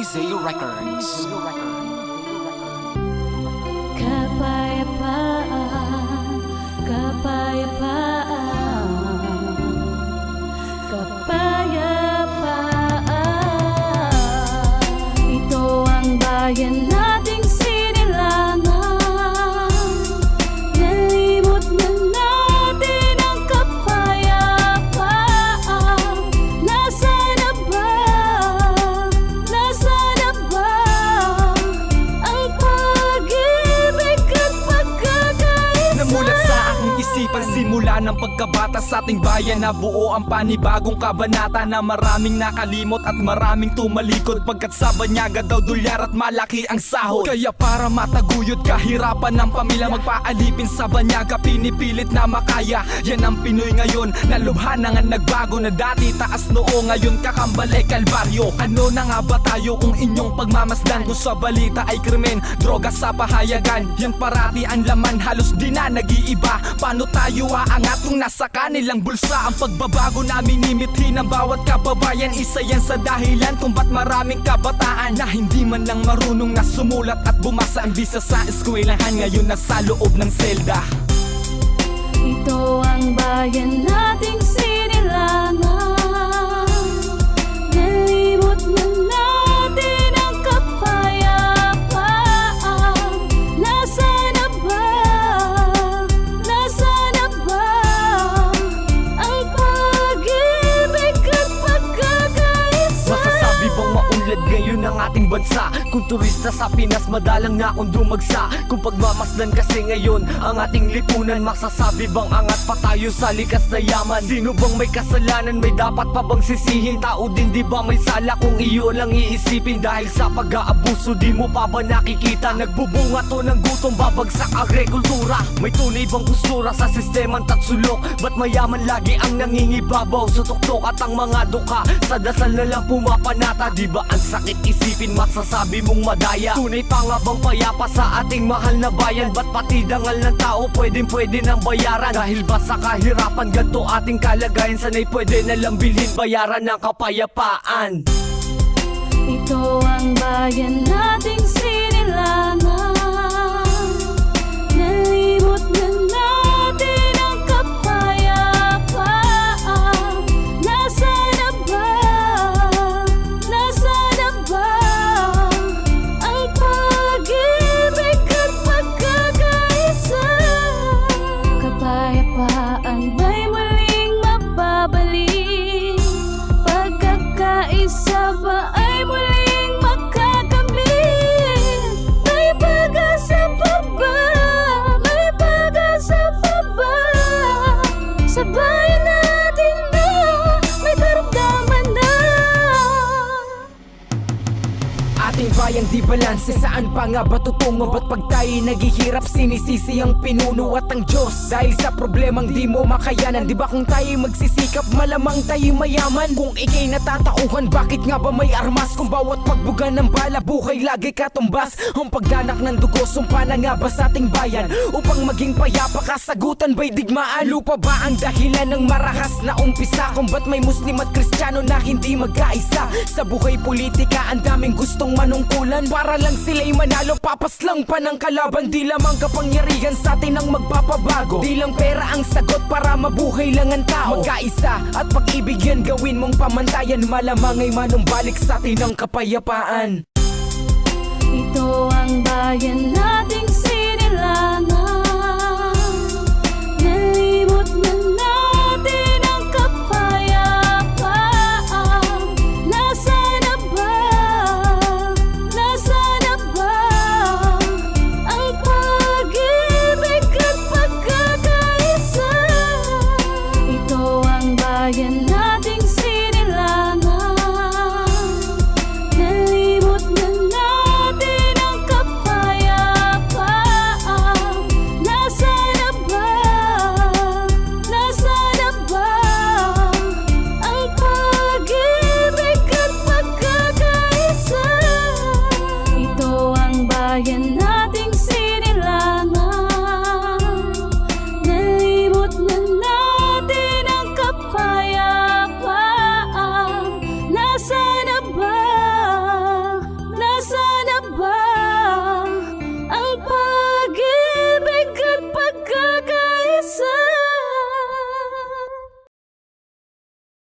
Zeo Records. Kapayapaan, kapayapaan, kapayapaan. Ito ang bayan nating sinilangan. Nalimot na natin ang kapayapaan. Nasaan na ba? Nasaan na ba ang pag-ibig at pagkakaisa? Namulat sa aking isipan simula ng pagkabata sa ating bayan. Nabuo ang panibagong kabanata na maraming nakalimot at maraming tumalikod, pagkat sa banyaga daw dolyar at malaki ang sahod. Kaya para mataguyod kahirapan ng pamilya, magpaalipin sa banyaga, pinipilit na makaya. Yan ang Pinoy ngayon, nalubhan na nga nagbago, na dati taas noo, ngayon kakambal ay kalbaryo. Ano na nga ba tayo kung inyong pagmamasdan? Kung sa balita ay krimen, droga sa pahayagan, yan parati ang laman, halos di na nag-iiba. Paano tayo aangat kung nasa kanilang bulsa? Ang pagbabago na minimithi ng bawat kababayan, isa yan sa dahilan kung ba't maraming kabataan na hindi man lang marunong na sumulat at bumasa. Ang bisa sa eskwelahan, ngayon nasa loob ng selda. Ito ang bayan nating sinilangan. Nalimot na natin ang kapayapaan. Nasaan na ba? Nasaan na ba ang pag-ibig at pagkakaisa? Masasabi bang maunlad ngayon ang ating bansa? Kung turista sa Pinas, madalang na akong dumagsa. Kung pagmamasdan kasi ngayon ang ating lipunan, masasabi bang angat pa tayo sa likas na yaman? Sino bang may kasalanan? May dapat pa bang sisihin? Tao din di ba may sala kung iyo lang iisipin? Dahil sa pag-aabuso di mo pa ba nakikita? Nagbubunga to ng gutom, babagsak agrikultura. May tunay bang kustura sa sistemang tatsulok? Ba't mayaman lagi ang nangingibabaw sa tuktok? At ang mga duka sa dasal na lang pumapanata. Di ba ang sakit isipin, masasabi mong madaya? Tunay pa nga bang payapa sa ating mahal na bayan? Ba't pati dangal ng tao pwede nang bayaran? Dahil ba sa kahirapan ganto ating kalagayan? Sana'y pwede na lang bilhin bayaran ng kapayapaan. Ito ang bayan nating sinilangan. Nalimot na natin ang kapayapaan. Nasaan na ba? Nasaan na ba ang pag-ibig at pagkakaisa? Kapayapaan ba'y muling mababalik? Pagkakaisa ba ay muling makakamit? May pag-asa pa ba? May pag-asa pa ba? Sa bayan natin na may karamdaman na. Ating bayan di balanse, saan pa nga ba tutungo? Ba't pag tayo'y naghihirap sinisisi ang pinuno at ang Diyos? Dahil sa problemang di mo makayanan. Di ba kung tayo'y magsisikap malamang tayo'y mayaman? Kung ikay natatauhan, bakit nga ba may armas? Kung bawat pagbuga ng bala buhay lagi katumbas. Ang pagdanak ng dugo, sumpa na nga ba sa ating bayan? Upang maging payapa, kasagutan ba'y digmaan? Lupa ba ang dahilan ng marahas na umpisa? Kung ba't may Muslim at Kristiyano na hindi magkaisa? Sa buhay politika, ang daming gustong manungkulan para lang sila'y manalo, papaslang pa ng kalaban. Di lamang kapangyarihan sa atin ang magpapabago, di lang pera ang sagot para mabuhay lang ang tao. Magkaisa at pag-ibig yan gawin mong pamantayan, malamang ay manumbalik sa atin ang kapayapaan. Ito ang bayan nating